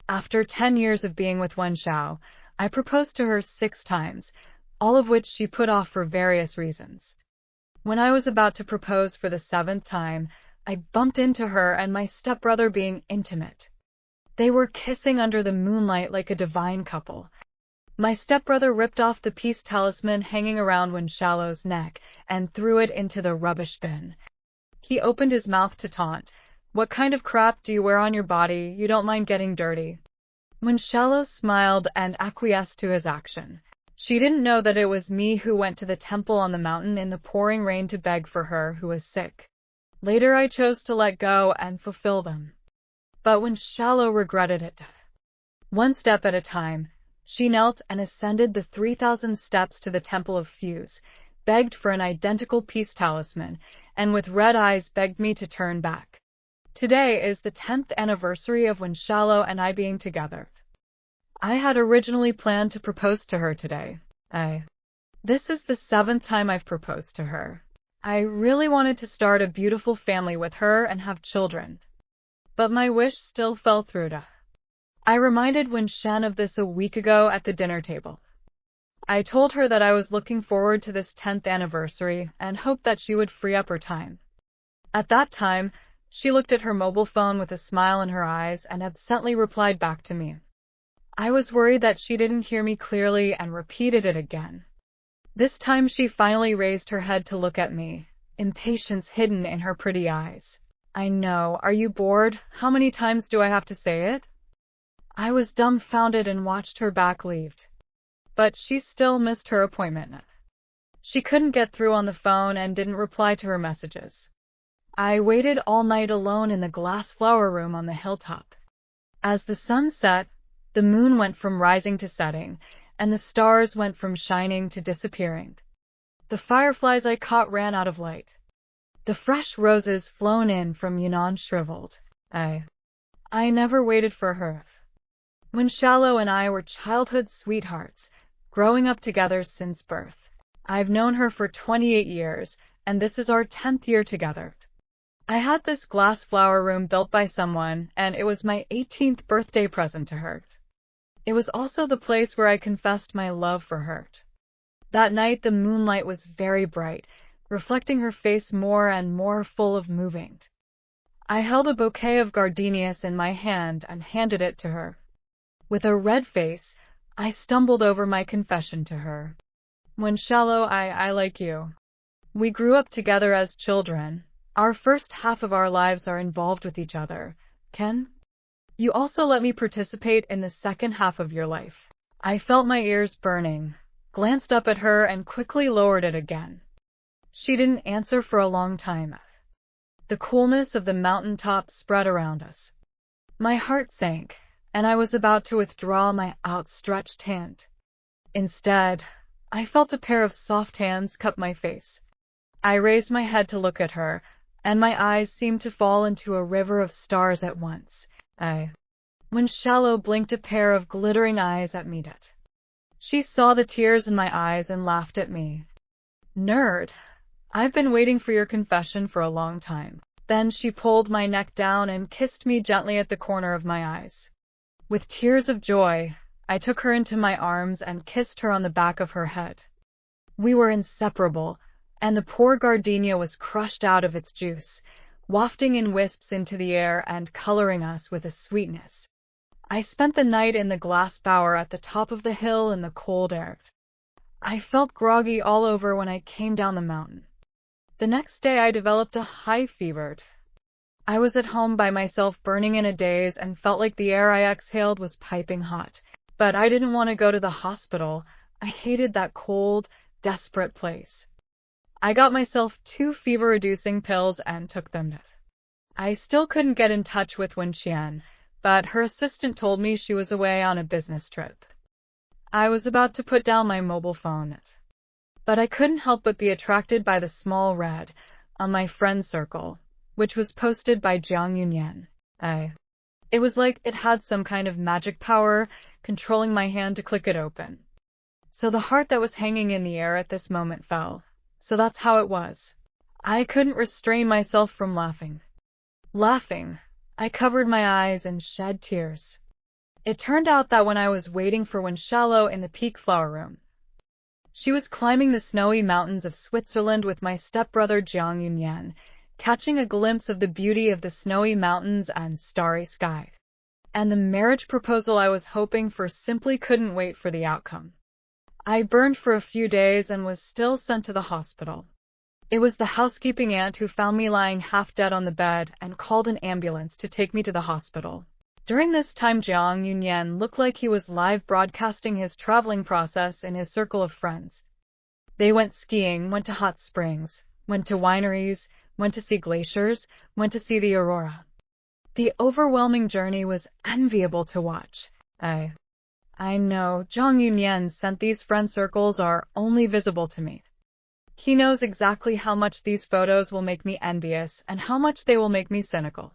After 10 years of being with Wen Xiao, I proposed to her 6 times, all of which she put off for various reasons. When I was about to propose for the 7th time, I bumped into her and my stepbrother being intimate. They were kissing under the moonlight like a divine couple. My stepbrother ripped off the peace talisman hanging around Wen Xiao's neck and threw it into the rubbish bin. He opened his mouth to taunt. "What kind of crap do you wear on your body? You don't mind getting dirty?" Wen Xiao smiled and acquiesced to his action. She didn't know that it was me who went to the temple on the mountain in the pouring rain to beg for her who was sick. Later I chose to let go and fulfill them. But Wen Xiao regretted it. One step at a time, she knelt and ascended the 3,000 steps to the Temple of Fuse, begged for an identical peace talisman, and with red eyes begged me to turn back. Today is the 10th anniversary of Wen Xiao and I being together. I had originally planned to propose to her today. This is the 7th time I've proposed to her. I really wanted to start a beautiful family with her and have children. But my wish still fell through. I reminded Wen Shen of this a week ago at the dinner table. I told her that I was looking forward to this 10th anniversary and hoped that she would free up her time. At that time, she looked at her mobile phone with a smile in her eyes and absently replied back to me. I was worried that she didn't hear me clearly and repeated it again. This time she finally raised her head to look at me, impatience hidden in her pretty eyes. "I know, are you bored? How many times do I have to say it?" I was dumbfounded and watched her back leave. But she still missed her appointment. She couldn't get through on the phone and didn't reply to her messages. I waited all night alone in the glass flower room on the hilltop. As the sun set, the moon went from rising to setting, and the stars went from shining to disappearing. The fireflies I caught ran out of light. The fresh roses flown in from Yunnan shriveled. I never waited for her. Wen Xiao and I were childhood sweethearts, growing up together since birth. I've known her for 28 years, and this is our 10th year together. I had this glass flower room built by someone, and it was my 18th birthday present to her. It was also the place where I confessed my love for her. That night the moonlight was very bright, reflecting her face more and more full of moving. I held a bouquet of gardenias in my hand and handed it to her. With a red face, I stumbled over my confession to her. "Wen Xiao, I like you. We grew up together as children. Our first half of our lives are involved with each other. Can you also let me participate in the second half of your life?" I felt my ears burning, glanced up at her and quickly lowered it again. She didn't answer for a long time. The coolness of the mountaintop spread around us. My heart sank, and I was about to withdraw my outstretched hand. Instead, I felt a pair of soft hands cup my face. I raised my head to look at her, and my eyes seemed to fall into a river of stars at once. Wen Xiao blinked a pair of glittering eyes at me. She saw the tears in my eyes and laughed at me. "Nerd, I've been waiting for your confession for a long time." Then she pulled my neck down and kissed me gently at the corner of my eyes. With tears of joy, I took her into my arms and kissed her on the back of her head. We were inseparable, and the poor gardenia was crushed out of its juice, wafting in wisps into the air and coloring us with a sweetness. I spent the night in the glass bower at the top of the hill in the cold air. I felt groggy all over when I came down the mountain. The next day I developed a high fever. I was at home by myself burning in a daze and felt like the air I exhaled was piping hot. But I didn't want to go to the hospital. I hated that cold, desperate place. I got myself 2 fever-reducing pills and took them. I still couldn't get in touch with Wen Qian, but her assistant told me she was away on a business trip. I was about to put down my mobile phone, but I couldn't help but be attracted by the small red on my friend circle, which was posted by Jiang Yunyan. It was like it had some kind of magic power, controlling my hand to click it open. So the heart that was hanging in the air at this moment fell. So that's how it was. I couldn't restrain myself from laughing. I covered my eyes and shed tears. It turned out that when I was waiting for Wenshalo in the peak flower room, she was climbing the snowy mountains of Switzerland with my stepbrother Jiang Yunyan, catching a glimpse of the beauty of the snowy mountains and starry sky. And the marriage proposal I was hoping for simply couldn't wait for the outcome. I burned for a few days and was still sent to the hospital. It was the housekeeping aunt who found me lying half dead on the bed and called an ambulance to take me to the hospital. During this time, Jiang Yunyan looked like he was live broadcasting his traveling process in his circle of friends. They went skiing, went to hot springs, went to wineries, went to see glaciers, went to see the aurora. The overwhelming journey was enviable to watch. I know Jiang Yunyan sent these friend circles are only visible to me. He knows exactly how much these photos will make me envious and how much they will make me cynical.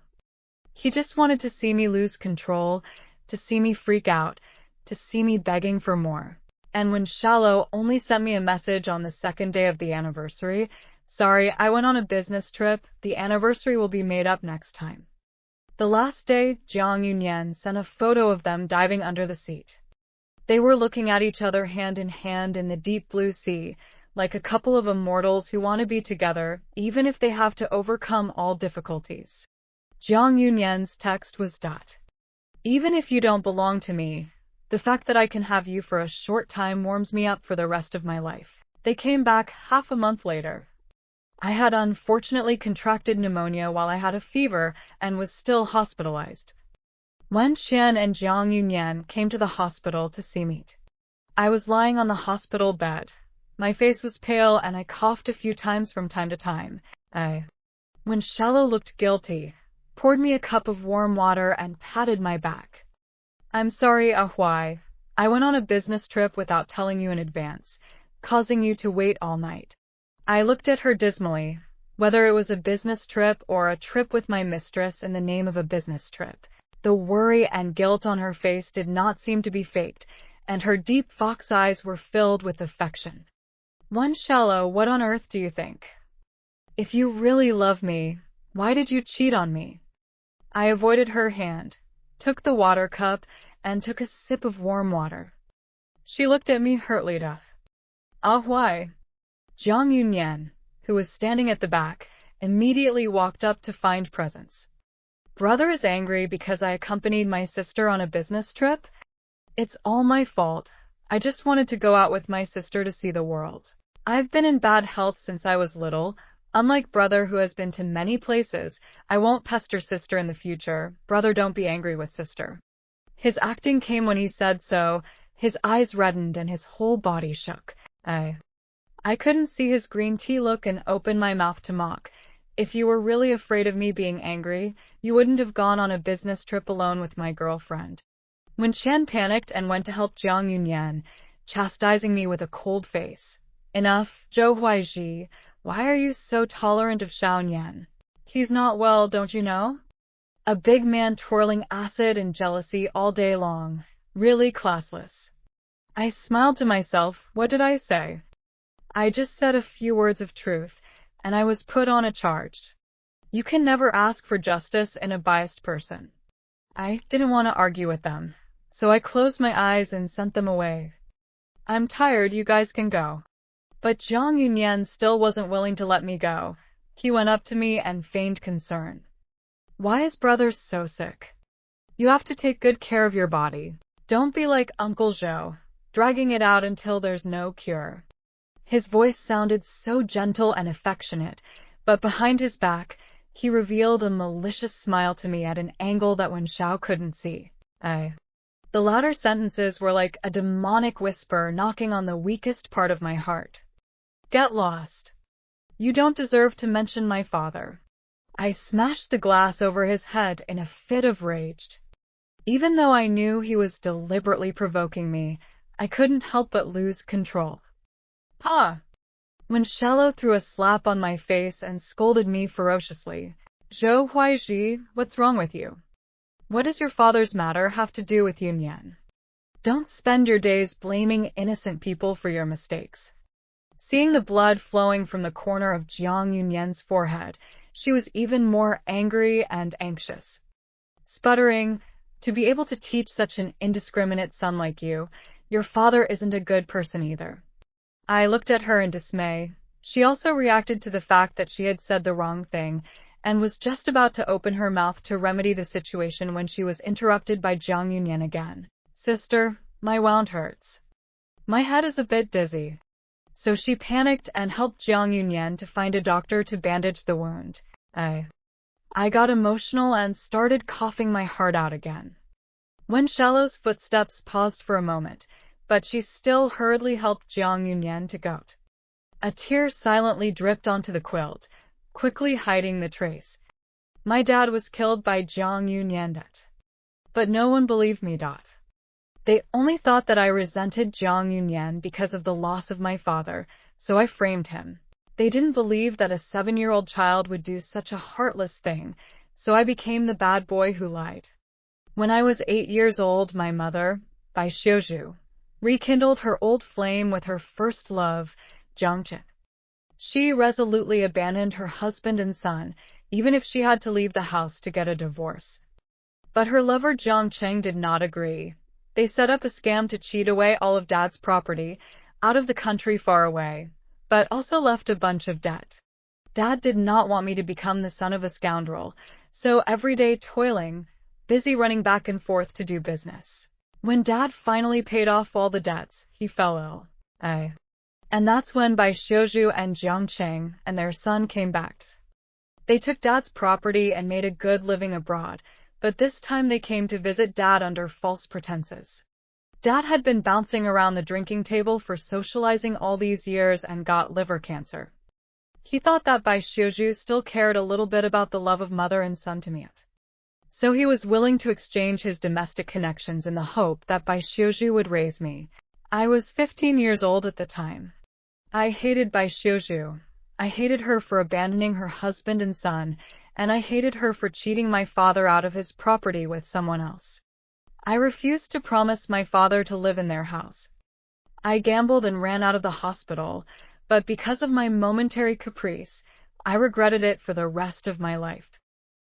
He just wanted to see me lose control, to see me freak out, to see me begging for more. And when Wenshalo only sent me a message on the second day of the anniversary, "Sorry, I went on a business trip, the anniversary will be made up next time." The last day, Jiang Yunyan sent a photo of them diving under the seat. They were looking at each other hand in hand in the deep blue sea, like a couple of immortals who want to be together, even if they have to overcome all difficulties. Jiang Yunyan's text was "Even if you don't belong to me, the fact that I can have you for a short time warms me up for the rest of my life." They came back half a month later. I had unfortunately contracted pneumonia while I had a fever and was still hospitalized. Wen Qian and Jiang Yunyan came to the hospital to see me. I was lying on the hospital bed. My face was pale and I coughed a few times from time to time. Wenshalo looked guilty, poured me a cup of warm water and patted my back. "I'm sorry, Ahuai. I went on a business trip without telling you in advance, causing you to wait all night." I looked at her dismally. Whether it was a business trip or a trip with my mistress in the name of a business trip, the worry and guilt on her face did not seem to be faked, and her deep fox eyes were filled with affection. "Wenshalo, what on earth do you think? If you really love me, why did you cheat on me?" I avoided her hand, took the water cup, and took a sip of warm water. She looked at me hurtly. "Ahuai." Jiang Yunyan, who was standing at the back, immediately walked up to find presents. "Brother is angry because I accompanied my sister on a business trip? It's all my fault. I just wanted to go out with my sister to see the world. I've been in bad health since I was little. Unlike brother who has been to many places, I won't pester sister in the future. Brother, don't be angry with sister." His acting came when he said so. His eyes reddened and his whole body shook. I couldn't see his green tea look and opened my mouth to mock. "If you were really afraid of me being angry, you wouldn't have gone on a business trip alone with my girlfriend." When Qian panicked and went to help Jiang Yunyan, chastising me with a cold face. "Enough, Zhou Huaizhi. Why are you so tolerant of Xiaoyan? He's not well, don't you know? A big man twirling acid and jealousy all day long. Really classless." I smiled to myself. What did I say? I just said a few words of truth, and I was put on a charge. You can never ask for justice in a biased person. I didn't want to argue with them, so I closed my eyes and sent them away. "I'm tired, you guys can go." But Jiang Yunyan still wasn't willing to let me go. He went up to me and feigned concern. "Why is brother so sick? You have to take good care of your body. Don't be like Uncle Zhou, dragging it out until there's no cure." His voice sounded so gentle and affectionate, but behind his back, he revealed a malicious smile to me at an angle that Wenshao couldn't see. The latter sentences were like a demonic whisper knocking on the weakest part of my heart. "Get lost. You don't deserve to mention my father." I smashed the glass over his head in a fit of rage. Even though I knew he was deliberately provoking me, I couldn't help but lose control. "Ha!" Wenshalo threw a slap on my face and scolded me ferociously. "Zhou Huaizhi, what's wrong with you? What does your father's matter have to do with Yunyan? Don't spend your days blaming innocent people for your mistakes." Seeing the blood flowing from the corner of Jiang Yunyan's forehead, she was even more angry and anxious. Sputtering, To be able to teach such an indiscriminate son like you, your father isn't a good person either. I looked at her in dismay. She also reacted to the fact that she had said the wrong thing, and was just about to open her mouth to remedy the situation when she was interrupted by Jiang Yunyan again. Sister, my wound hurts. My head is a bit dizzy. So she panicked and helped Jiang Yunyan to find a doctor to bandage the wound. I got emotional and started coughing my heart out again. Wen Xiaolu's footsteps paused for a moment, but she still hurriedly helped Jiang Yunyan to go. A tear silently dripped onto the quilt, quickly hiding the trace. My dad was killed by Jiang Yunyan. But no one believed me. They only thought that I resented Jiang Yunyan because of the loss of my father, so I framed him. They didn't believe that a 7-year-old child would do such a heartless thing, so I became the bad boy who lied. When I was 8 years old, my mother, Bai Xiuzhu, rekindled her old flame with her first love, Jiang Chen. She resolutely abandoned her husband and son, even if she had to leave the house to get a divorce. But her lover Jiang Cheng did not agree. They set up a scam to cheat away all of Dad's property, out of the country far away, but also left a bunch of debt. Dad did not want me to become the son of a scoundrel, so every day toiling, busy running back and forth to do business. When Dad finally paid off all the debts, he fell ill. And that's when Bai Xiuzhu and Jiang Cheng and their son came back. They took Dad's property and made a good living abroad, but this time they came to visit Dad under false pretenses. Dad had been bouncing around the drinking table for socializing all these years and got liver cancer. He thought that Bai Xiuzhu still cared a little bit about the love of mother and son to me. So he was willing to exchange his domestic connections in the hope that Bai Xiuzhu would raise me. I was 15 years old at the time. I hated Bai Xiuzhu. I hated her for abandoning her husband and son, and I hated her for cheating my father out of his property with someone else. I refused to promise my father to live in their house. I gambled and ran out of the hospital, but because of my momentary caprice, I regretted it for the rest of my life.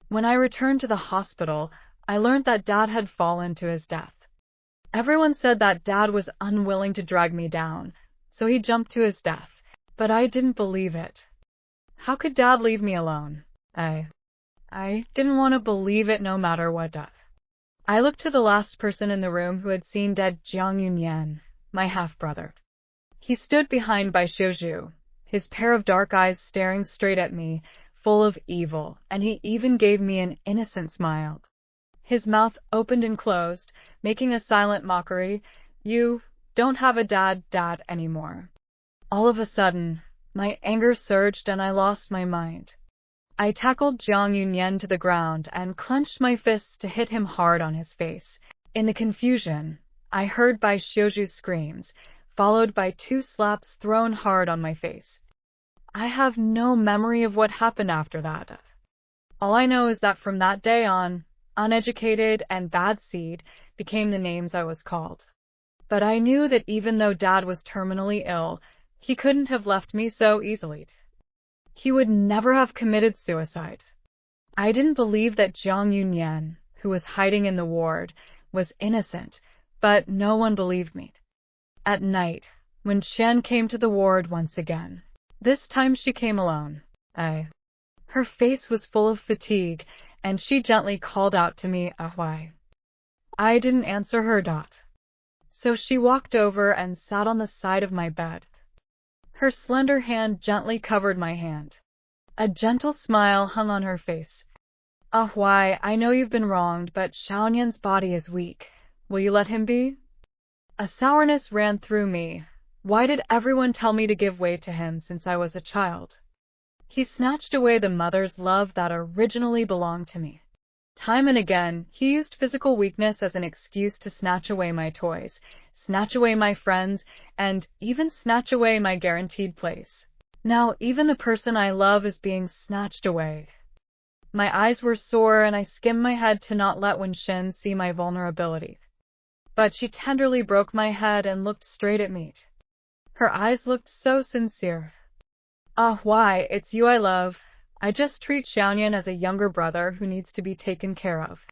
When I returned to the hospital, I learned that Dad had fallen to his death. Everyone said that Dad was unwilling to drag me down, so he jumped to his death, but I didn't believe it. How could Dad leave me alone? I didn't want to believe it no matter what. I looked to the last person in the room who had seen dead Jiang Yunyan, my half-brother. He stood behind Bai Xiuzhu, his pair of dark eyes staring straight at me, full of evil, and he even gave me an innocent smile. His mouth opened and closed, making a silent mockery. You don't have a dad anymore. All of a sudden, my anger surged and I lost my mind. I tackled Jiang Yunyan to the ground and clenched my fists to hit him hard on his face. In the confusion, I heard Bai Xiuzhu's screams, followed by 2 slaps thrown hard on my face. I have no memory of what happened after that. All I know is that from that day on, uneducated and bad seed became the names I was called. But I knew that even though Dad was terminally ill, he couldn't have left me so easily. He would never have committed suicide. I didn't believe that Jiang Yunyan, who was hiding in the ward, was innocent, but no one believed me. At night, when Chen came to the ward once again, this time she came alone. Her face was full of fatigue, and she gently called out to me, "Why?" I didn't answer her. So she walked over and sat on the side of my bed. Her slender hand gently covered my hand. A gentle smile hung on her face. "Why, I know you've been wronged, but Xiaonian's body is weak. Will you let him be?" A sourness ran through me. Why did everyone tell me to give way to him since I was a child? He snatched away the mother's love that originally belonged to me. Time and again, he used physical weakness as an excuse to snatch away my toys, snatch away my friends, and even snatch away my guaranteed place. Now, even the person I love is being snatched away. My eyes were sore and I skimmed my head to not let Wen Shen see my vulnerability. But she tenderly broke my head and looked straight at me. Her eyes looked so sincere. Why, it's you I love. I just treat Xiaonian as a younger brother who needs to be taken care of.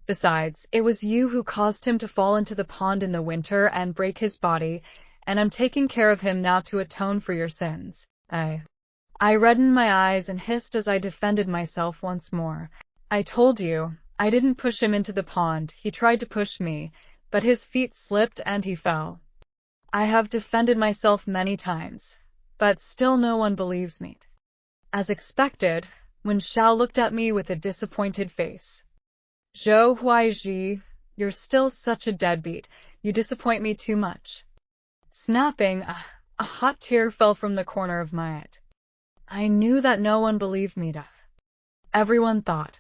Besides, it was you who caused him to fall into the pond in the winter and break his body, and I'm taking care of him now to atone for your sins. I reddened my eyes and hissed as I defended myself once more. I told you, I didn't push him into the pond, he tried to push me, but his feet slipped and he fell. I have defended myself many times, but still no one believes me. As expected, Wen Xiao looked at me with a disappointed face. Zhou Huaizhi, you're still such a deadbeat, you disappoint me too much. Snapping, a hot tear fell from the corner of my eye. I knew that no one believed me. Everyone thought.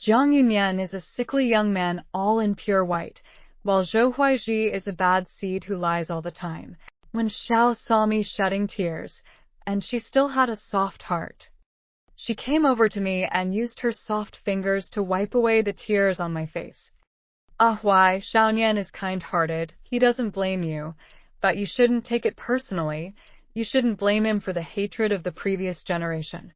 Jiang Yunyan is a sickly young man all in pure white, while Zhou Huaizhi is a bad seed who lies all the time. Wen Xiao saw me shedding tears, and she still had a soft heart. She came over to me and used her soft fingers to wipe away the tears on my face. Why, Xiaonian is kind-hearted, he doesn't blame you, but you shouldn't take it personally, you shouldn't blame him for the hatred of the previous generation.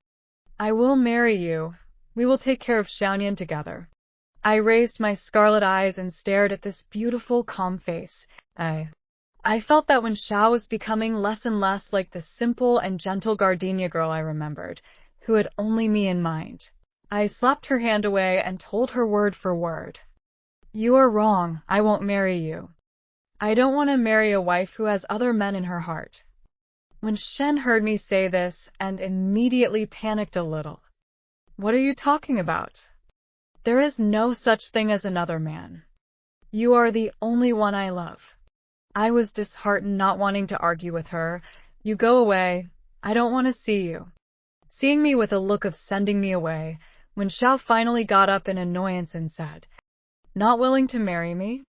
I will marry you, we will take care of Xiaonian together. I raised my scarlet eyes and stared at this beautiful, calm face. I felt that Wen Xiao was becoming less and less like the simple and gentle gardenia girl I remembered, who had only me in mind. I slapped her hand away and told her word for word. You are wrong, I won't marry you. I don't want to marry a wife who has other men in her heart. When Shen heard me say this and immediately panicked a little. What are you talking about? There is no such thing as another man. You are the only one I love. I was disheartened, not wanting to argue with her. You go away, I don't want to see you. Seeing me with a look of sending me away, Wen Xiao finally got up in annoyance and said, Not willing to marry me?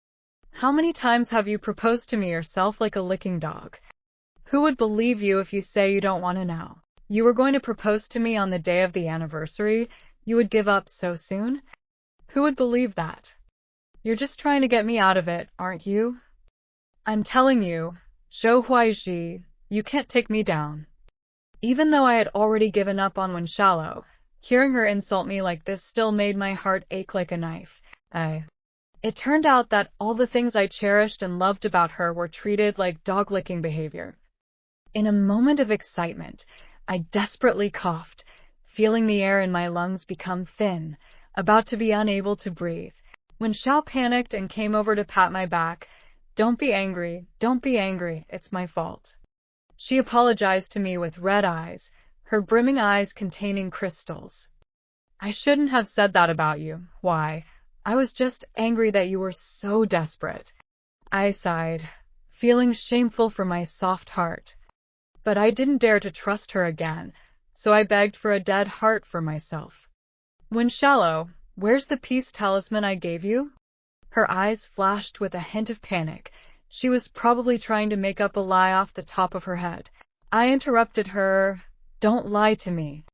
How many times have you proposed to me yourself like a licking dog? Who would believe you if you say you don't want to now? You were going to propose to me on the day of the anniversary, you would give up so soon? Who would believe that? You're just trying to get me out of it, aren't you? I'm telling you, Zhou Huaizhi, you can't take me down. Even though I had already given up on Wen Xiao, hearing her insult me like this still made my heart ache like a knife. It turned out that all the things I cherished and loved about her were treated like dog-licking behavior. In a moment of excitement, I desperately coughed, feeling the air in my lungs become thin, about to be unable to breathe. Wen Xiao panicked and came over to pat my back. Don't be angry, it's my fault. She apologized to me with red eyes, her brimming eyes containing crystals. I shouldn't have said that about you. Why? I was just angry that you were so desperate. I sighed, feeling shameful for my soft heart. But I didn't dare to trust her again, so I begged for a dead heart for myself. Wen Xiao, where's the peace talisman I gave you? Her eyes flashed with a hint of panic. She was probably trying to make up a lie off the top of her head. I interrupted her. Don't lie to me.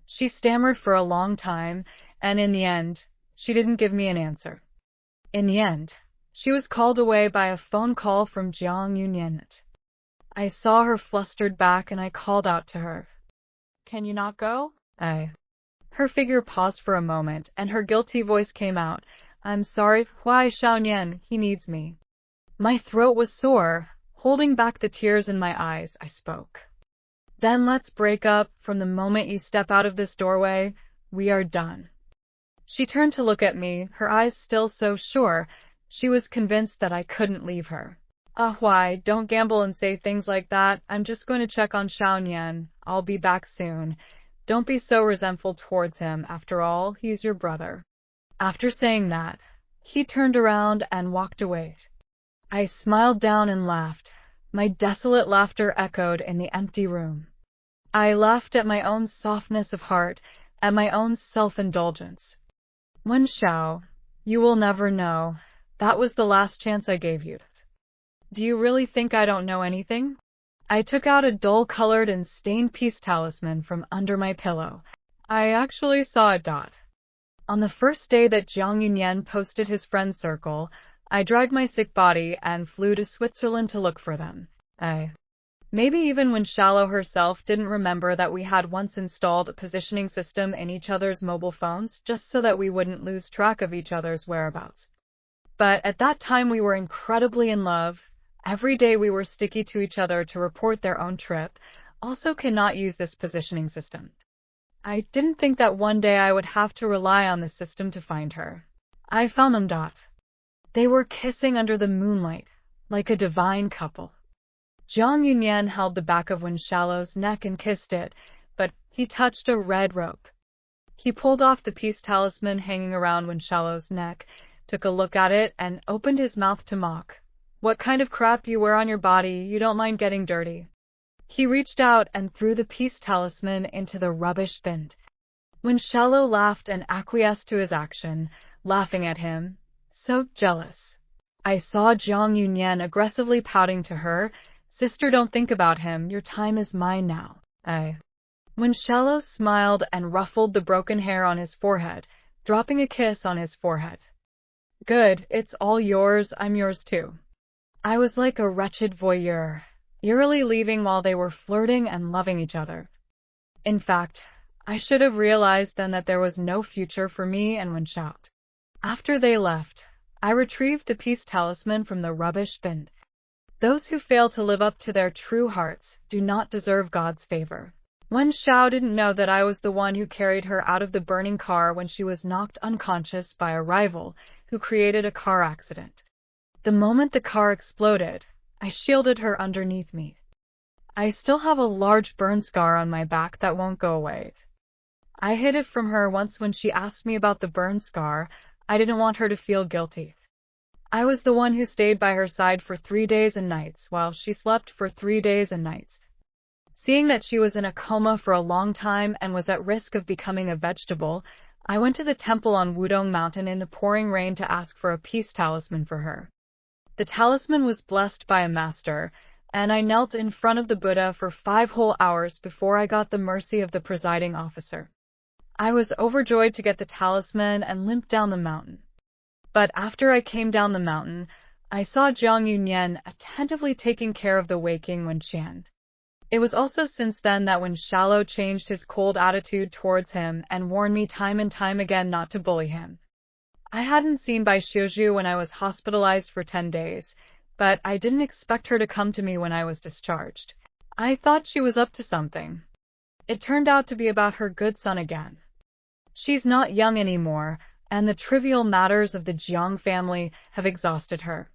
She stammered for a long time, and in the end, she didn't give me an answer. In the end, she was called away by a phone call from Jiang Yunyan. I saw her flustered back and I called out to her. Can you not go? Her figure paused for a moment and her guilty voice came out. I'm sorry, Huai Xiaonian, he needs me. My throat was sore. Holding back the tears in my eyes, I spoke. Then let's break up. From the moment you step out of this doorway, we are done. She turned to look at me, her eyes still so sure. She was convinced that I couldn't leave her. Why, don't gamble and say things like that. I'm just going to check on Xiaonian. I'll be back soon. Don't be so resentful towards him. After all, he's your brother. After saying that, he turned around and walked away. I smiled down and laughed. My desolate laughter echoed in the empty room. I laughed at my own softness of heart, at my own self-indulgence. Wen Xiao, you will never know. That was the last chance I gave you. Do you really think I don't know anything? I took out a dull-colored and stained peace talisman from under my pillow. I actually saw a dot. On the first day that Jiang Yunyan posted his friend circle, I dragged my sick body and flew to Switzerland to look for them. Maybe even when Shallow herself didn't remember that we had once installed a positioning system in each other's mobile phones just so that we wouldn't lose track of each other's whereabouts. But at that time we were incredibly in love. Every day we were sticky to each other to report their own trip. Also cannot use this positioning system. I didn't think that one day I would have to rely on this system to find her. I found them. They were kissing under the moonlight, like a divine couple. Jiang Yunyan held the back of Wen Shallow's neck and kissed it, but he touched a red rope. He pulled off the peace talisman hanging around Wen Shallow's neck, took a look at it, and opened his mouth to mock. What kind of crap you wear on your body, you don't mind getting dirty. He reached out and threw the peace talisman into the rubbish bin. Wen Shallow laughed and acquiesced to his action, laughing at him. So jealous. I saw Jiang Yunyan aggressively pouting to her. Sister, don't think about him. Your time is mine now. Wen Shallow smiled and ruffled the broken hair on his forehead, dropping a kiss on his forehead. Good, it's all yours, I'm yours too. I was like a wretched voyeur, eerily leaving while they were flirting and loving each other. In fact, I should have realized then that there was no future for me and Wen Shao. After they left, I retrieved the peace talisman from the rubbish bin. Those who fail to live up to their true hearts do not deserve God's favor. Wen Shao didn't know that I was the one who carried her out of the burning car when she was knocked unconscious by a rival who created a car accident. The moment the car exploded, I shielded her underneath me. I still have a large burn scar on my back that won't go away. I hid it from her once when she asked me about the burn scar. I didn't want her to feel guilty. I was the one who stayed by her side for 3 days and nights while she slept for 3 days and nights. Seeing that she was in a coma for a long time and was at risk of becoming a vegetable, I went to the temple on Wudong Mountain in the pouring rain to ask for a peace talisman for her. The talisman was blessed by a master, and I knelt in front of the Buddha for 5 whole hours before I got the mercy of the presiding officer. I was overjoyed to get the talisman and limped down the mountain. But after I came down the mountain, I saw Jiang Yunyan attentively taking care of the waking Wen Qian. It was also since then that Wen Shallow changed his cold attitude towards him and warned me time and time again not to bully him. I hadn't seen Bai Xiuzhu when I was hospitalized for 10 days, but I didn't expect her to come to me when I was discharged. I thought she was up to something. It turned out to be about her good son again. She's not young anymore, and the trivial matters of the Jiang family have exhausted her.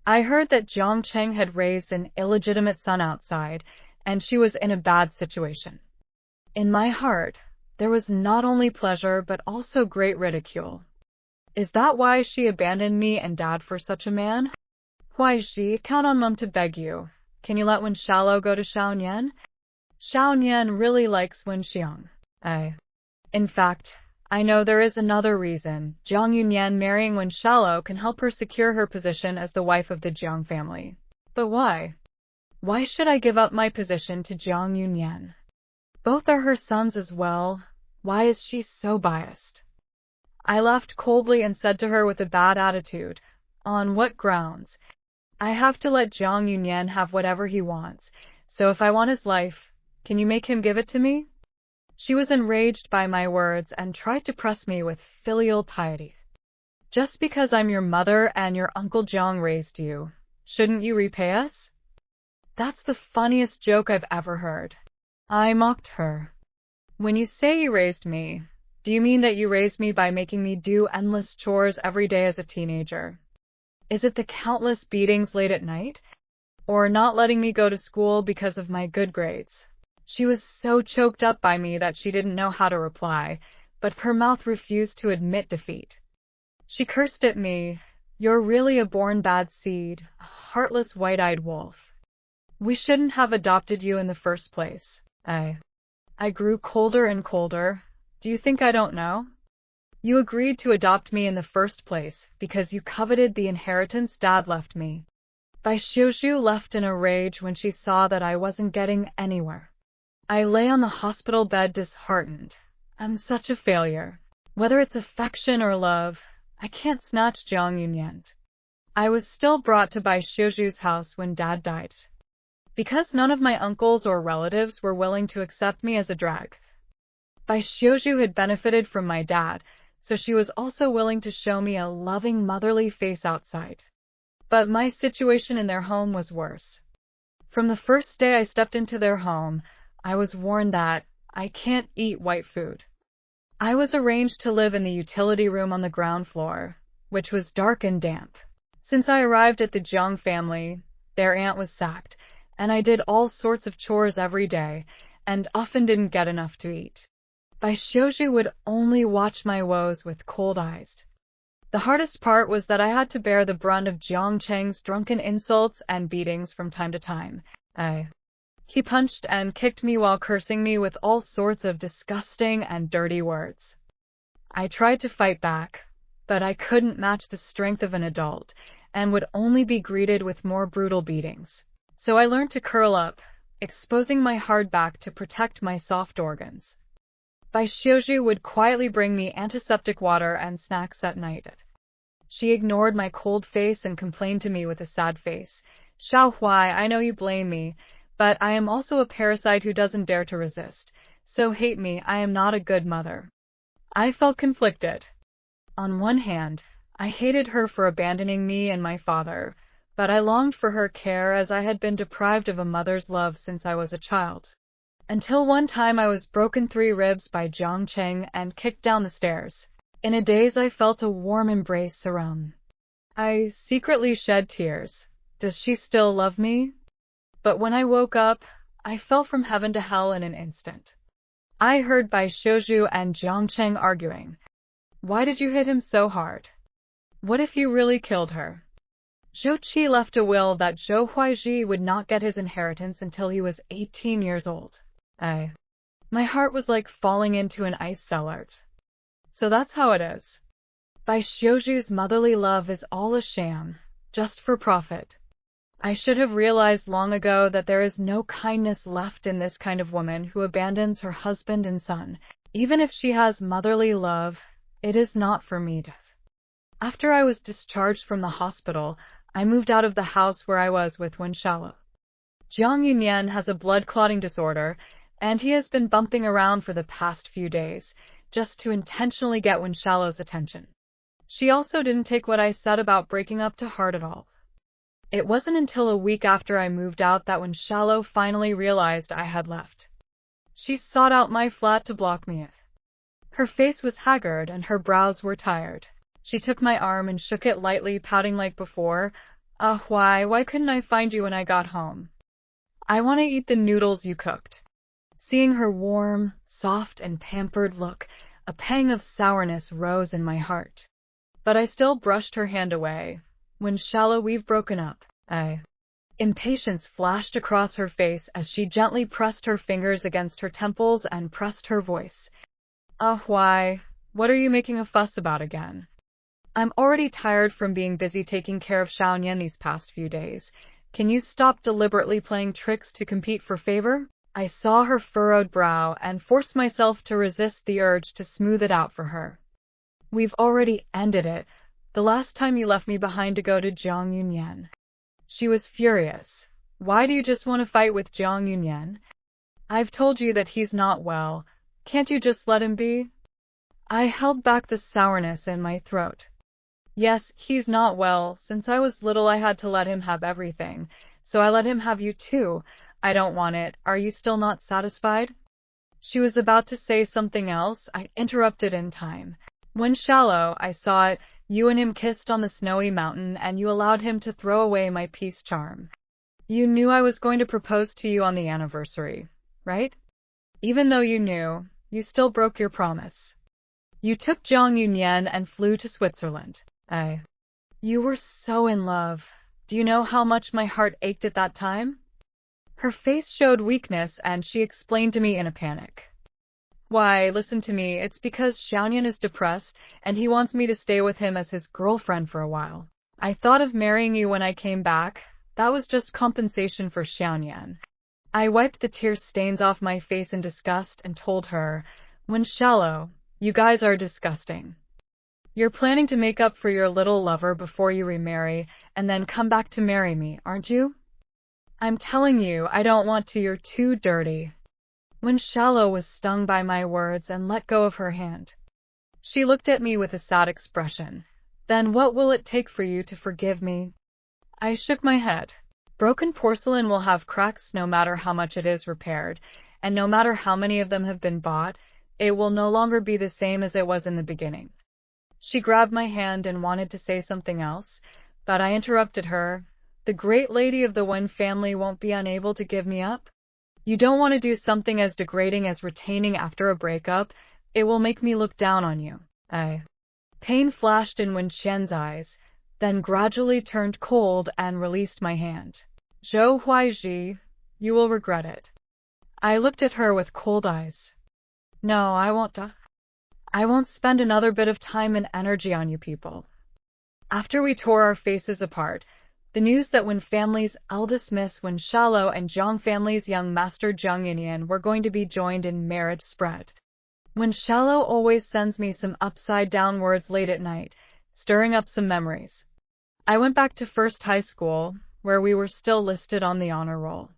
I heard that Jiang Cheng had raised an illegitimate son outside, and she was in a bad situation. In my heart, there was not only pleasure but also great ridicule. Is that why she abandoned me and Dad for such a man? Why, she count on Mum to beg you. Can you let Wen Shallow go to Xiaonian? Xiaonian really likes Wen Xiang. In fact, I know there is another reason. Jiang Yunyan marrying Wen Shallow can help her secure her position as the wife of the Jiang family. But why? Why should I give up my position to Jiang Yunyan? Both are her sons as well. Why is she so biased? I laughed coldly and said to her with a bad attitude, on what grounds? I have to let Jiang Yunyan have whatever he wants, so if I want his life, can you make him give it to me? She was enraged by my words and tried to press me with filial piety. Just because I'm your mother and your Uncle Jiang raised you, shouldn't you repay us? That's the funniest joke I've ever heard. I mocked her. When you say you raised me, do you mean that you raised me by making me do endless chores every day as a teenager? Is it the countless beatings late at night? Or not letting me go to school because of my good grades? She was so choked up by me that she didn't know how to reply, but her mouth refused to admit defeat. She cursed at me. You're really a born bad seed, a heartless white-eyed wolf. We shouldn't have adopted you in the first place. I grew colder and colder. Do you think I don't know? You agreed to adopt me in the first place because you coveted the inheritance Dad left me. Bai Xiuzhu left in a rage when she saw that I wasn't getting anywhere. I lay on the hospital bed disheartened. I'm such a failure. Whether it's affection or love, I can't snatch Jiang Yunyan. I was still brought to Bai Xiuzhu's house when Dad died. because none of my uncles or relatives were willing to accept me as a drag. Bai Xiuzhu had benefited from my dad, so she was also willing to show me a loving motherly face outside. But my situation in their home was worse. From the first day I stepped into their home, I was warned that I can't eat white food. I was arranged to live in the utility room on the ground floor, which was dark and damp. Since I arrived at the Jiang family, their aunt was sacked, and I did all sorts of chores every day, and often didn't get enough to eat. Bai Xiuzhu would only watch my woes with cold eyes. The hardest part was that I had to bear the brunt of Jiang Cheng's drunken insults and beatings from time to time. He punched and kicked me while cursing me with all sorts of disgusting and dirty words. I tried to fight back, but I couldn't match the strength of an adult, and would only be greeted with more brutal beatings. So I learned to curl up, exposing my hard back to protect my soft organs. Bai Xiuzhu would quietly bring me antiseptic water and snacks at night. She ignored my cold face and complained to me with a sad face. "Xiao Huai, I know you blame me, but I am also a parasite who doesn't dare to resist. So hate me, I am not a good mother." I felt conflicted. On one hand, I hated her for abandoning me and my father, but I longed for her care as I had been deprived of a mother's love since I was a child. Until one time I was broken 3 ribs by Jiang Cheng and kicked down the stairs. In a daze I felt a warm embrace surround. I secretly shed tears. Does she still love me? But when I woke up, I fell from heaven to hell in an instant. I heard Bai Xiuzhu and Jiang Cheng arguing. Why did you hit him so hard? What if you really killed her? Zhou Qi left a will that Zhou Huaizhi would not get his inheritance until he was 18 years old. My heart was like falling into an ice cellar. So that's how it is. Bai Xiuzhu's motherly love is all a sham, just for profit. I should have realized long ago that there is no kindness left in this kind of woman who abandons her husband and son. Even if she has motherly love, it is not for me. After I was discharged from the hospital, I moved out of the house where I was with Wen Xiaolo. Jiang Yunyan has a blood clotting disorder, and he has been bumping around for the past few days, just to intentionally get Wen Xiaolo's attention. She also didn't take what I said about breaking up to heart at all. It wasn't until a week after I moved out that Wen Xiaolo finally realized I had left. She sought out my flat to block me. Her face was haggard and her brows were tired. She took my arm and shook it lightly, pouting like before. Why couldn't I find you when I got home? I want to eat the noodles you cooked." Seeing her warm, soft, and pampered look, a pang of sourness rose in my heart. But I still brushed her hand away. "Wen Xiaolo, we've broken up." Impatience flashed across her face as she gently pressed her fingers against her temples and pressed her voice. Why? What are you making a fuss about again? I'm already tired from being busy taking care of Xiaonian these past few days. Can you stop deliberately playing tricks to compete for favor?" I saw her furrowed brow and forced myself to resist the urge to smooth it out for her. "We've already ended it, the last time you left me behind to go to Jiang Yunyan." She was furious. "Why do you just want to fight with Jiang Yunyan? I've told you that he's not well. Can't you just let him be?" I held back the sourness in my throat. "Yes, he's not well. Since I was little I had to let him have everything, so I let him have you too. I don't want it. Are you still not satisfied?" She was about to say something else. I interrupted in time. "Wen Xiaolo, I saw it. You and him kissed on the snowy mountain, and you allowed him to throw away my peace charm. You knew I was going to propose to you on the anniversary, right? Even though you knew, you still broke your promise. You took Jiang Yunyan and flew to Switzerland. You were so in love. Do you know how much my heart ached at that time?" Her face showed weakness, and she explained to me in a panic. "Why, listen to me, it's because Xiaonian is depressed, and he wants me to stay with him as his girlfriend for a while. I thought of marrying you when I came back. That was just compensation for Xiaonian." I wiped the tear stains off my face in disgust and told her, "Wen Xiaolo, you guys are disgusting. You're planning to make up for your little lover before you remarry, and then come back to marry me, aren't you?" I'm telling you, I don't want to, you're too dirty. Wen Xiaolo was stung by my words and let go of her hand. She looked at me with a sad expression. Then what will it take for you to forgive me? I shook my head. Broken porcelain will have cracks no matter how much it is repaired, and no matter how many of them have been bought, it will no longer be the same as it was in the beginning. She grabbed my hand and wanted to say something else, but I interrupted her. The great lady of the Wen family won't be unable to give me up. You don't want to do something as degrading as retaining after a breakup. It will make me look down on you. Pain flashed in Wen Qian's eyes, then gradually turned cold and released my hand. Zhou Huaizhi, you will regret it. I looked at her with cold eyes. No, I won't. I won't spend another bit of time and energy on you people. After we tore our faces apart, the news that Wen family's eldest Miss Wen Xiaolo and Jiang family's young master Jiang Yinyan were going to be joined in marriage spread. Wen Xiaolo always sends me some upside-down words late at night, stirring up some memories. I went back to first high school, where we were still listed on the honor roll.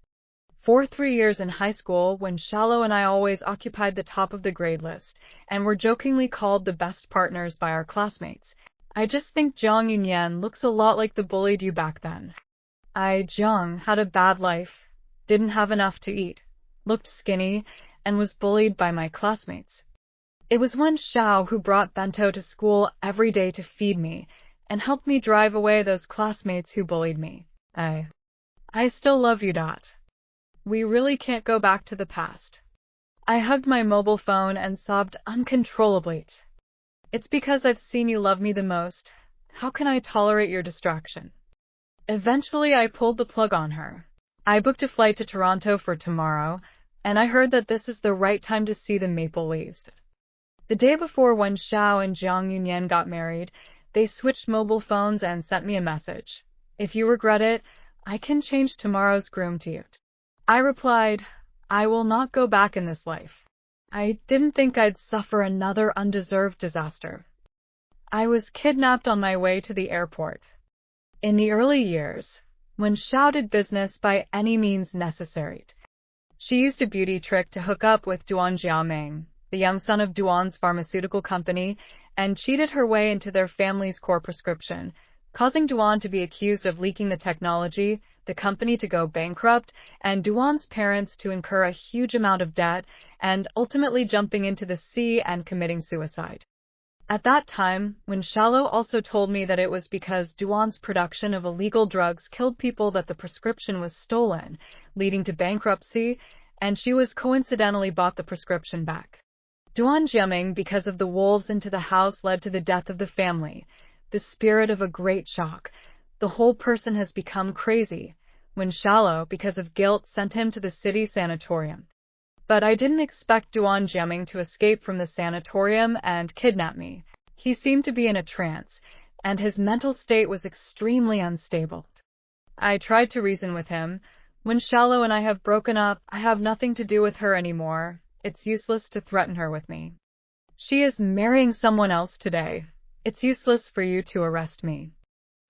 For 3 years in high school, Wen Xiaolo and I always occupied the top of the grade list, and were jokingly called the best partners by our classmates. I just think Jiang Yunyan looks a lot like the bullied you back then. Jiang had a bad life, didn't have enough to eat, looked skinny, and was bullied by my classmates. It was Wen Xiao who brought bento to school every day to feed me, and helped me drive away those classmates who bullied me. I still love you. We really can't go back to the past. I hugged my mobile phone and sobbed uncontrollably. It's because I've seen you love me the most. How can I tolerate your distraction? Eventually, I pulled the plug on her. I booked a flight to Toronto for tomorrow, and I heard that this is the right time to see the maple leaves. The day before Wen Xiao and Jiang Yunyan got married, they switched mobile phones and sent me a message. If you regret it, I can change tomorrow's groom to you. I replied, I will not go back in this life. I didn't think I'd suffer another undeserved disaster. I was kidnapped on my way to the airport. In the early years, Wen Xiao did business by any means necessary. She used a beauty trick to hook up with Duan Jiaming, the young son of Duan's pharmaceutical company, and cheated her way into their family's core prescription, causing Duan to be accused of leaking the technology, the company to go bankrupt, and Duan's parents to incur a huge amount of debt, and ultimately jumping into the sea and committing suicide. At that time, Wen Xiaolo also told me that it was because Duan's production of illegal drugs killed people that the prescription was stolen, leading to bankruptcy, and she was coincidentally bought the prescription back. Duan Jiaming, because of the wolves into the house, led to the death of the family. The spirit of a great shock. The whole person has become crazy. Wen Xiaolo, because of guilt, sent him to the city sanatorium. But I didn't expect Duan Jiaming to escape from the sanatorium and kidnap me. He seemed to be in a trance, and his mental state was extremely unstable. I tried to reason with him. Wen Xiaolo and I have broken up. I have nothing to do with her anymore. It's useless to threaten her with me. She is marrying someone else today. It's useless for you to arrest me.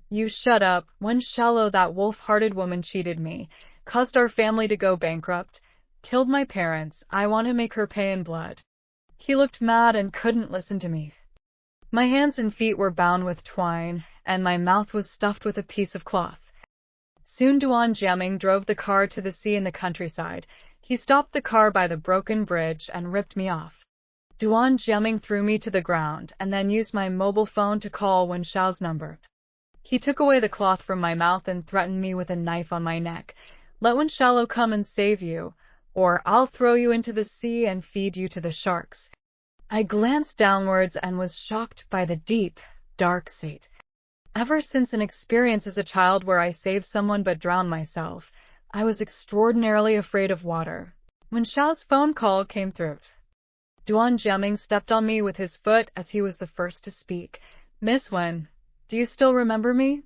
You shut up. Wen Xiaolo, that wolf-hearted woman, cheated me, caused our family to go bankrupt, killed my parents. I want to make her pay in blood. He looked mad and couldn't listen to me. My hands and feet were bound with twine, and my mouth was stuffed with a piece of cloth. Soon Duan Jiaming drove the car to the sea in the countryside. He stopped the car by the broken bridge and ripped me off. Duan Jiaming threw me to the ground and then used my mobile phone to call Wen Xiao's number. He took away the cloth from my mouth and threatened me with a knife on my neck. Let Wen Xiaolo come and save you, or I'll throw you into the sea and feed you to the sharks. I glanced downwards and was shocked by the deep, dark sea. Ever since an experience as a child where I saved someone but drowned myself, I was extraordinarily afraid of water. Wen Xiao's phone call came through. Duan Jiaming stepped on me with his foot as he was the first to speak. Miss Wen, do you still remember me?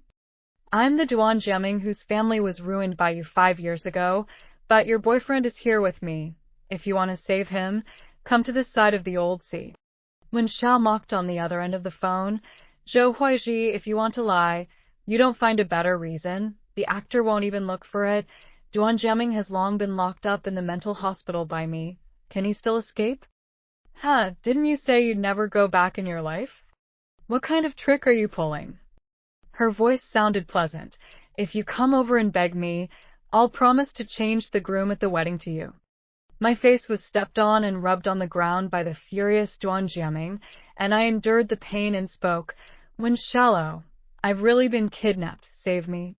I'm the Duan Jiaming whose family was ruined by you 5 years ago, but your boyfriend is here with me. If you want to save him, come to this side of the old sea. Wen Xiao mocked on the other end of the phone. Zhou Huaizhi, if you want to lie, you don't find a better reason. The actor won't even look for it. Duan Jiaming has long been locked up in the mental hospital by me. Can he still escape? Huh, didn't you say you'd never go back in your life? What kind of trick are you pulling? Her voice sounded pleasant. If you come over and beg me, I'll promise to change the groom at the wedding to you. My face was stepped on and rubbed on the ground by the furious Duan Jiaming, and I endured the pain and spoke, Wen Xiaolou, I've really been kidnapped, save me.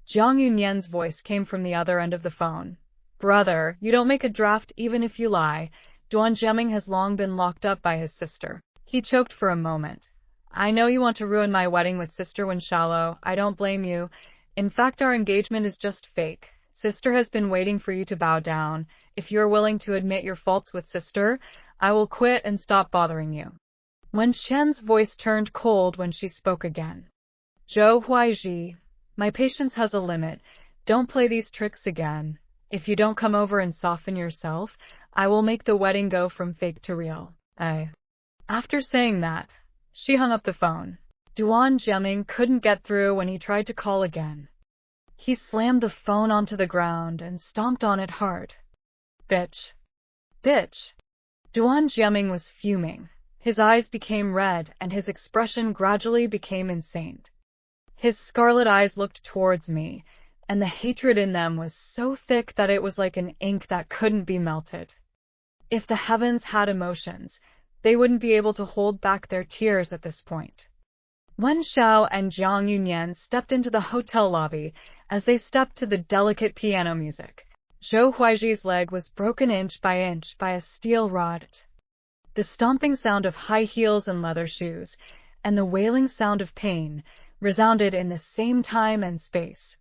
Jiang Yunyan's voice came from the other end of the phone. Brother, you don't make a draft even if you lie. Duan Jiaming has long been locked up by his sister. He choked for a moment. I know you want to ruin my wedding with Sister Wen Xiaolou. I don't blame you. In fact, our engagement is just fake. Sister has been waiting for you to bow down. If you are willing to admit your faults with Sister, I will quit and stop bothering you. Wen Qian's voice turned cold when she spoke again. Zhou Huaizhi, my patience has a limit. Don't play these tricks again. If you don't come over and soften yourself, I will make the wedding go from fake to real. After saying that, she hung up the phone. Duan Jiaming couldn't get through when he tried to call again. He slammed the phone onto the ground and stomped on it hard. Bitch. Bitch. Duan Jiaming was fuming. His eyes became red and his expression gradually became insane. His scarlet eyes looked towards me, and the hatred in them was so thick that it was like an ink that couldn't be melted. If the heavens had emotions, they wouldn't be able to hold back their tears at this point. Wen Xiao and Jiang Yunyan stepped into the hotel lobby. As they stepped to the delicate piano music, Zhou Huaizhi's leg was broken inch by a steel rod. The stomping sound of high heels and leather shoes, and the wailing sound of pain, resounded in the same time and space.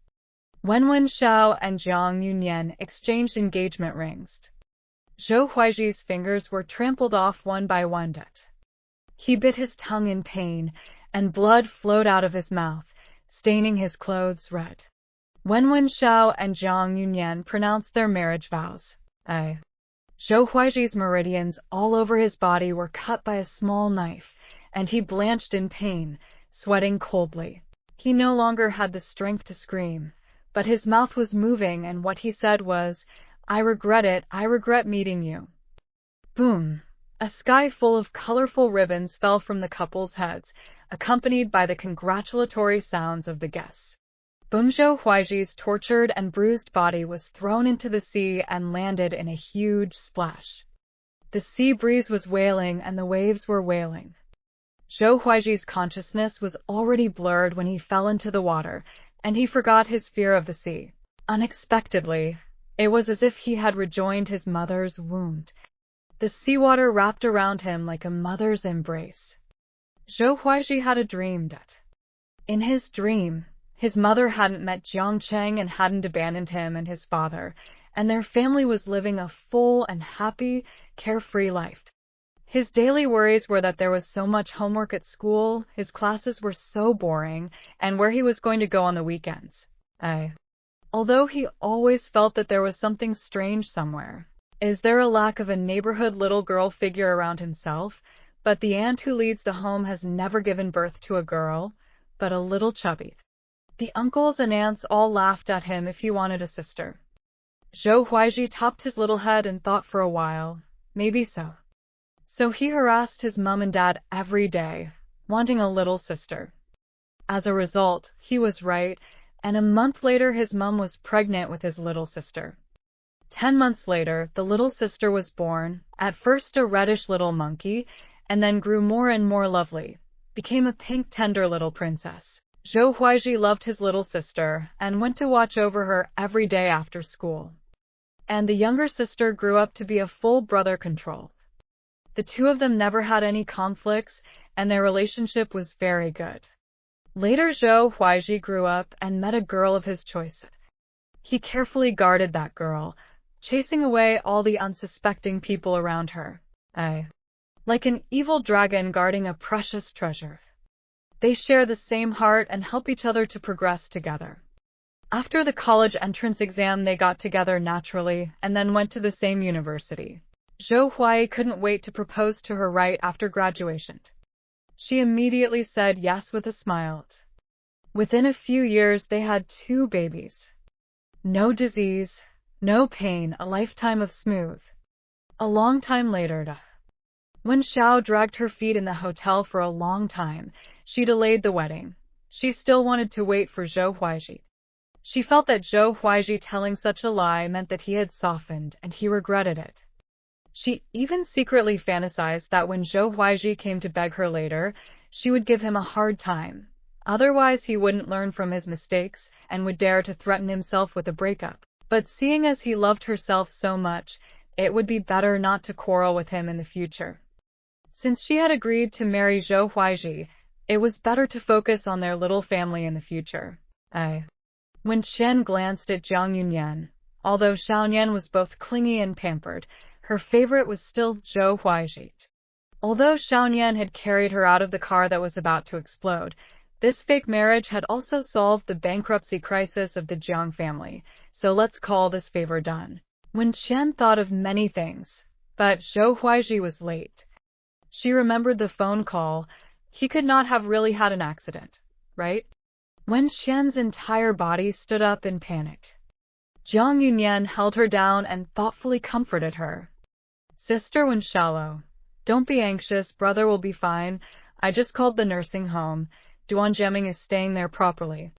When Wen Xiao and Jiang Yunyan exchanged engagement rings, Zhou Huaizhi's fingers were trampled off one by one. He bit his tongue in pain, and blood flowed out of his mouth, staining his clothes red. When Wen Xiao and Jiang Yunyan pronounced their marriage vows, Zhou Huaizhi's meridians all over his body were cut by a small knife, and he blanched in pain, sweating coldly. He no longer had the strength to scream, but his mouth was moving, and what he said was, I regret it, I regret meeting you. Boom! A sky full of colorful ribbons fell from the couple's heads, accompanied by the congratulatory sounds of the guests. Zhou Huaizhi's tortured and bruised body was thrown into the sea and landed in a huge splash. The sea breeze was wailing and the waves were wailing. Zhou Huaizhi's consciousness was already blurred when he fell into the water, and he forgot his fear of the sea. Unexpectedly, it was as if he had rejoined his mother's womb. The seawater wrapped around him like a mother's embrace. Zhou Huaizhi had a dream that, in his dream, his mother hadn't met Jiang Cheng and hadn't abandoned him and his father, and their family was living a full and happy, carefree life. His daily worries were that there was so much homework at school, his classes were so boring, and where he was going to go on the weekends. Although he always felt that there was something strange somewhere. Is there a lack of a neighborhood little girl figure around himself? But the aunt who leads the home has never given birth to a girl, but a little chubby. The uncles and aunts all laughed at him if he wanted a sister. Zhou Huaizhi topped his little head and thought for a while, maybe so. So he harassed his mom and dad every day, wanting a little sister. As a result, he was right, and a month later his mom was pregnant with his little sister. 10 months later, the little sister was born, at first a reddish little monkey, and then grew more and more lovely, became a pink tender little princess. Zhou Huaizhi loved his little sister, and went to watch over her every day after school. And the younger sister grew up to be a full brother control. The two of them never had any conflicts, and their relationship was very good. Later Zhou Huaizhi grew up and met a girl of his choice. He carefully guarded that girl, chasing away all the unsuspecting people around her. Like an evil dragon guarding a precious treasure. They share the same heart and help each other to progress together. After the college entrance exam, they got together naturally and then went to the same university. Zhou Huai couldn't wait to propose to her right after graduation. She immediately said yes with a smile. Within a few years, they had 2 babies. No disease, no pain, a lifetime of smooth. A long time later, when Xiao dragged her feet in the hotel for a long time, she delayed the wedding. She still wanted to wait for Zhou Huaizhi. She felt that Zhou Huaizhi telling such a lie meant that he had softened, and he regretted it. She even secretly fantasized that when Zhou Huaizhi came to beg her later, she would give him a hard time. Otherwise, he wouldn't learn from his mistakes and would dare to threaten himself with a breakup. But seeing as he loved herself so much, it would be better not to quarrel with him in the future. Since she had agreed to marry Zhou Huaizhi, it was better to focus on their little family in the future. When Chen glanced at Jiang Yunyan, although Xiaonian was both clingy and pampered, her favorite was still Zhou Huaizhi. Although Xiaonian had carried her out of the car that was about to explode, this fake marriage had also solved the bankruptcy crisis of the Jiang family, so let's call this favor done. When Chen thought of many things, but Zhou Huaizhi was late. She remembered the phone call. He could not have really had an accident, right? When Chen's entire body stood up in panic, Jiang Yunyan held her down and thoughtfully comforted her. Sister Wenshalo, don't be anxious, brother will be fine. I just called the nursing home. Duan Jiaming is staying there properly.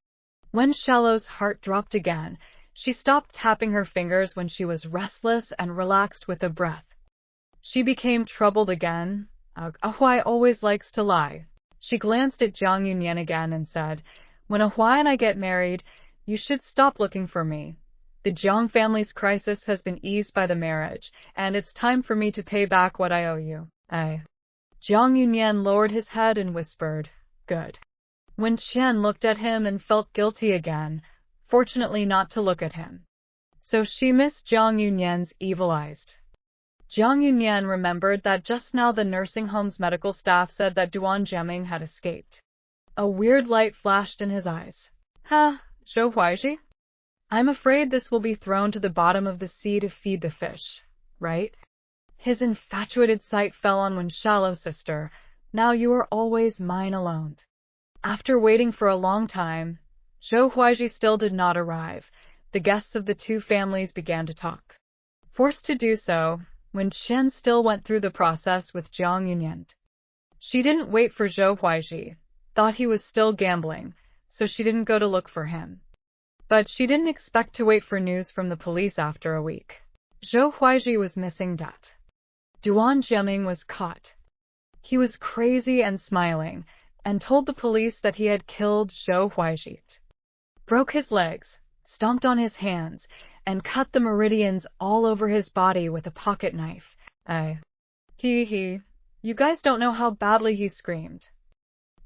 When Shallow's heart dropped again, she stopped tapping her fingers when she was restless and relaxed with a breath. She became troubled again. Ahuai always likes to lie. She glanced at Jiang Yunyan again and said, when Ahuai and I get married, you should stop looking for me. The Jiang family's crisis has been eased by the marriage, and it's time for me to pay back what I owe you. Jiang Yunyan lowered his head and whispered, good. When Chen looked at him and felt guilty again, fortunately not to look at him. So she missed Jiang Yunyan's evil eyes. Jiang Yunyan remembered that just now the nursing home's medical staff said that Duan Jiaming had escaped. A weird light flashed in his eyes. Zhou Huaizhi? I'm afraid this will be thrown to the bottom of the sea to feed the fish, right? His infatuated sight fell on Wenshalo's sister. Now you are always mine alone. After waiting for a long time, Zhou Huaizhi still did not arrive. The guests of the two families began to talk. Forced to do so, when Chen still went through the process with Jiang Yunyan. She didn't wait for Zhou Huaizhi, thought he was still gambling, so she didn't go to look for him. But she didn't expect to wait for news from the police after a week. Zhou Huaizhi was missing. Duan Jiaming was caught. He was crazy and smiling, and told the police that he had killed Zhou Huaizhi, broke his legs, stomped on his hands, and cut the meridians all over his body with a pocket knife. You guys don't know how badly he screamed.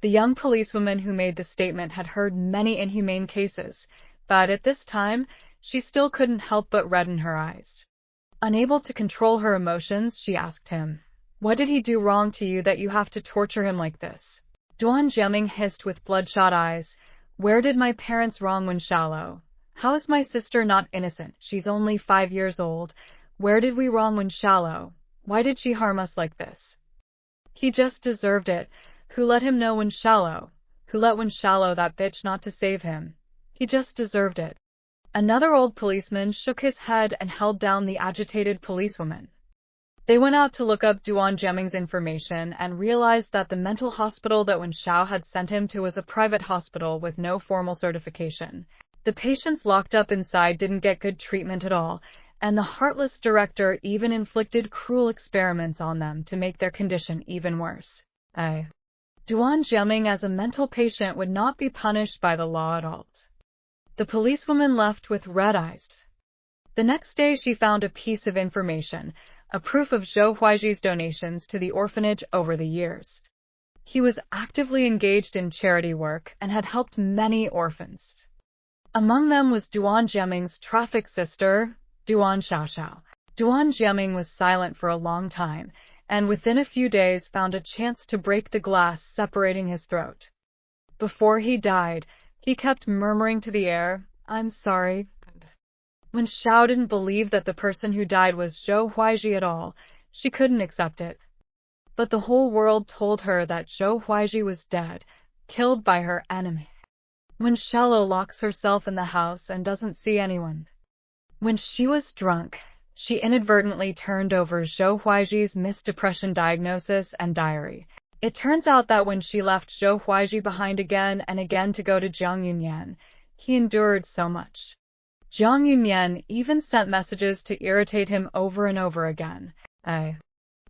The young policewoman who made the statement had heard many inhumane cases, but at this time, she still couldn't help but redden her eyes. Unable to control her emotions, she asked him, what did he do wrong to you that you have to torture him like this? Duan Jiaming hissed with bloodshot eyes, where did my parents wrong Wenshalo? How is my sister not innocent? She's only 5 years old. Where did we wrong Wenshalo? Why did she harm us like this? He just deserved it. Who let him know Wenshalo? Who let Wenshalo, that bitch, not to save him? He just deserved it. Another old policeman shook his head and held down the agitated policewoman. They went out to look up Duan Jiaming's information and realized that the mental hospital that Wenshao had sent him to was a private hospital with no formal certification. The patients locked up inside didn't get good treatment at all, and the heartless director even inflicted cruel experiments on them to make their condition even worse. Duan Jiaming as a mental patient would not be punished by the law at all. The policewoman left with red eyes. The next day she found a piece of information, a proof of Zhou Huaizhi's donations to the orphanage over the years. He was actively engaged in charity work and had helped many orphans. Among them was Duan Jiaming's trafficked sister, Duan Xiaoxiao. Duan Jiaming was silent for a long time, and within a few days found a chance to break the glass separating his throat. Before he died, he kept murmuring to the air, I'm sorry. When Xiao didn't believe that the person who died was Zhou Huaizhi at all, she couldn't accept it. But the whole world told her that Zhou Huaizhi was dead, killed by her enemy. When Shallow locks herself in the house and doesn't see anyone. When she was drunk, she inadvertently turned over Zhou Huaiji's missed depression diagnosis and diary. It turns out that when she left Zhou Huaiji behind again and again to go to Jiang Yunyan, he endured so much. Jiang Yunyan even sent messages to irritate him over and over again.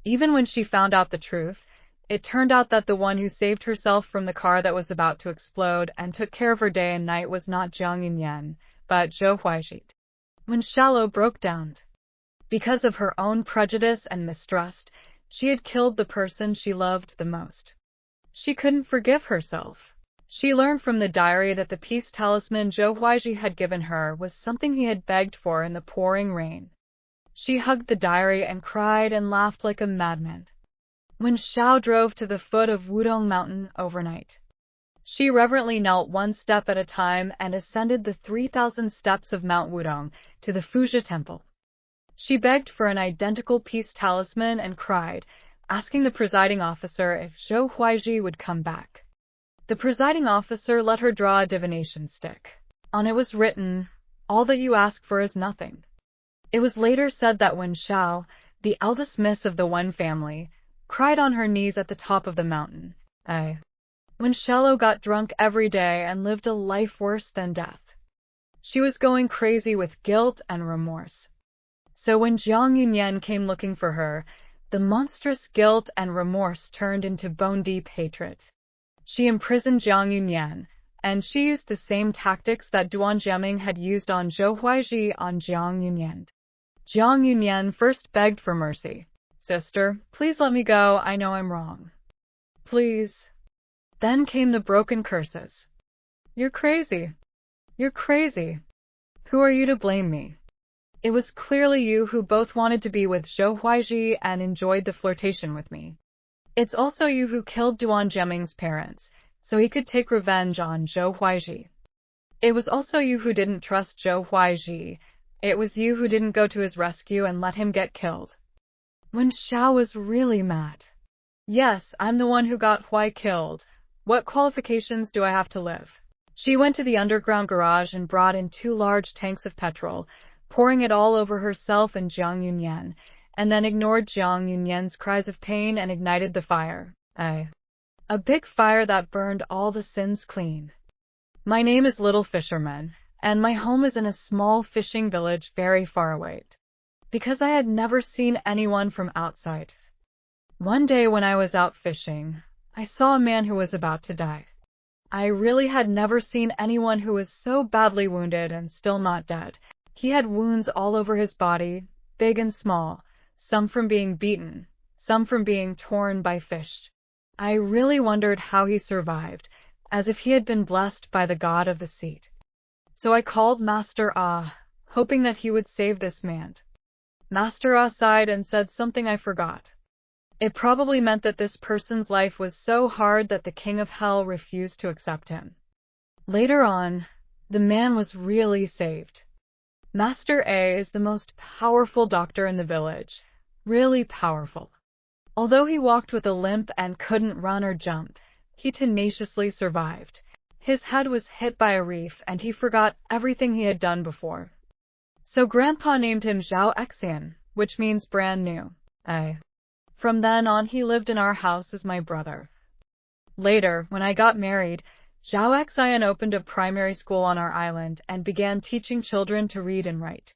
Even when she found out the truth, it turned out that the one who saved herself from the car that was about to explode and took care of her day and night was not Jiang Yunyan, but Zhou Huaiji. When Shallow broke down, because of her own prejudice and mistrust, she had killed the person she loved the most. She couldn't forgive herself. She learned from the diary that the peace talisman Zhou Huaiji had given her was something he had begged for in the pouring rain. She hugged the diary and cried and laughed like a madman. When Xiao drove to the foot of Wudong Mountain overnight, she reverently knelt one step at a time and ascended the 3,000 steps of Mount Wudong to the Fuzhi Temple. She begged for an identical peace talisman and cried, asking the presiding officer if Zhou Huaiji would come back. The presiding officer let her draw a divination stick. On it was written, "All that you ask for is nothing." It was later said that when Xiao, the eldest miss of the Wen family, cried on her knees at the top of the mountain, when Shallow got drunk every day and lived a life worse than death. She was going crazy with guilt and remorse. So when Jiang Yunyan came looking for her, the monstrous guilt and remorse turned into bone-deep hatred. She imprisoned Jiang Yunyan, and she used the same tactics that Duan Jiaming had used on Zhou Huaiji on Jiang Yunyan. Jiang Yunyan first begged for mercy. "Sister, please let me go, I know I'm wrong. Please." Then came the broken curses. "You're crazy. You're crazy. Who are you to blame me? It was clearly you who both wanted to be with Zhou Huaiji and enjoyed the flirtation with me. It's also you who killed Duan Jiaming's parents, so he could take revenge on Zhou Huaiji. It was also you who didn't trust Zhou Huaiji. It was you who didn't go to his rescue and let him get killed." When Xiao was really mad. "Yes, I'm the one who got Hui killed. What qualifications do I have to live?" She went to the underground garage and brought in 2 large tanks of petrol, pouring it all over herself and Jiang Yunyan, and then ignored Jiang Yunyan's cries of pain and ignited the fire. A big fire that burned all the sins clean. My name is Little Fisherman, and my home is in a small fishing village very far away. Because I had never seen anyone from outside. One day when I was out fishing, I saw a man who was about to die. I really had never seen anyone who was so badly wounded and still not dead. He had wounds all over his body, big and small, some from being beaten, some from being torn by fish. I really wondered how he survived, as if he had been blessed by the god of the sea. So I called Master Ah, hoping that he would save this man. Master Ah sighed and said something I forgot. It probably meant that this person's life was so hard that the king of hell refused to accept him. Later on, the man was really saved. Master A is the most powerful doctor in the village, really powerful. Although he walked with a limp and couldn't run or jump, he tenaciously survived. His head was hit by a reef and he forgot everything he had done before. So Grandpa named him Zhao Xian, which means brand new. From then on he lived in our house as my brother. Later, when I got married, Zhao Xian opened a primary school on our island and began teaching children to read and write.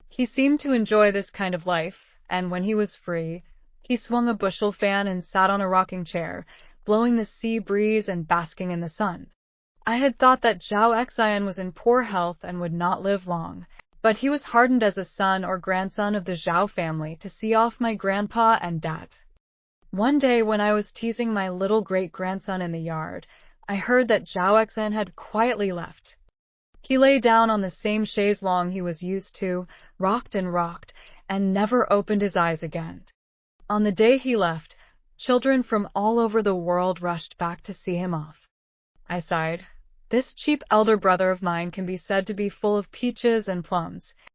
He seemed to enjoy this kind of life, and when he was free, he swung a bushel fan and sat on a rocking chair, blowing the sea breeze and basking in the sun. I had thought that Zhao Xian was in poor health and would not live long, but he was hardened as a son or grandson of the Zhao family to see off my grandpa and dad. One day when I was teasing my little great-grandson in the yard, I heard that Zhao Xian had quietly left. He lay down on the same chaise longue he was used to, rocked, and never opened his eyes again. On the day he left, children from all over the world rushed back to see him off. I sighed. This cheap elder brother of mine can be said to be full of peaches and plums.